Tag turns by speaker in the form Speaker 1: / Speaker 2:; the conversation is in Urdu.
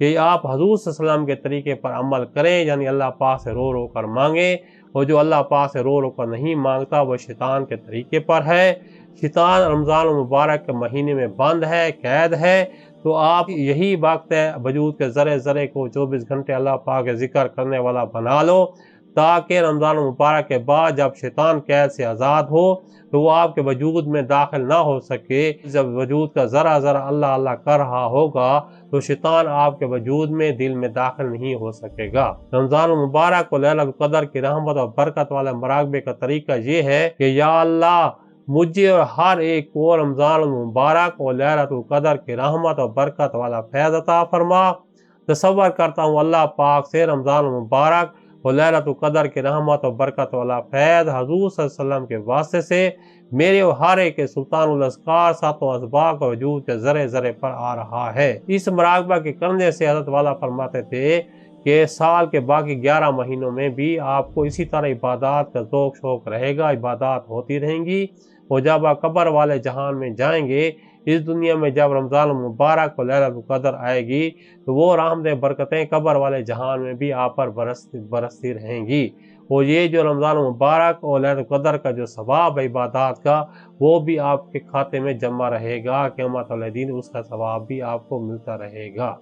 Speaker 1: کہ آپ حضور صلی اللہ علیہ وسلم کے طریقے پر عمل کریں، یعنی اللہ پاک سے رو رو کر مانگیں، اور جو اللہ پاک سے رو رو کر نہیں مانگتا وہ شیطان کے طریقے پر ہے۔ شیطان رمضان المبارک کے مہینے میں بند ہے، قید ہے، تو آپ یہی وقت ہے وجود کے ذرے ذرے کو 24 گھنٹے اللہ پاک کے ذکر کرنے والا بنا لو، تاکہ رمضان المبارک کے بعد جب شیطان قید سے آزاد ہو تو وہ آپ کے وجود میں داخل نہ ہو سکے۔ جب وجود کا ذرا ذرا اللہ اللہ کر رہا ہوگا تو شیطان آپ کے وجود میں دل میں داخل نہیں ہو سکے گا۔ رمضان المبارک کو لیلۃ القدر کی رحمت اور برکت والے مراقبے کا طریقہ یہ ہے کہ یا اللہ مجھے اور ہر ایک کو رمضان المبارک اور لیلۃ القدر کی رحمت اور برکت والا فیض عطا فرما۔ تصور کرتا ہوں اللہ پاک سے رمضان المبارک اور لیلۃ القدر کی رحمت اور برکت والا فیض حضور صلی اللہ علیہ وسلم کے واسطے سے میرے اور ہر ایک کے سلطان الاذکار ساتوں اسباق اور وجود کے ذرے ذرے پر آ رہا ہے۔ اس مراقبہ کے کرنے سے حضرت والا فرماتے تھے کہ سال کے باقی 11 مہینوں میں بھی آپ کو اسی طرح عبادات کا ذوق شوق رہے گا، عبادات ہوتی رہیں گی، اور جب آپ قبر والے جہان میں جائیں گے، اس دنیا میں جب رمضان المبارک اور لیلۃ القدر آئے گی تو وہ رحمتیں برکتیں قبر والے جہان میں بھی آپ پر برستی رہیں گی، اور یہ جو رمضان المبارک اور لیلۃ القدر کا جو ثواب ہے عبادات کا، وہ بھی آپ کے کھاتے میں جمع رہے گا، قیامت والے دن اس کا ثواب بھی آپ کو ملتا رہے گا۔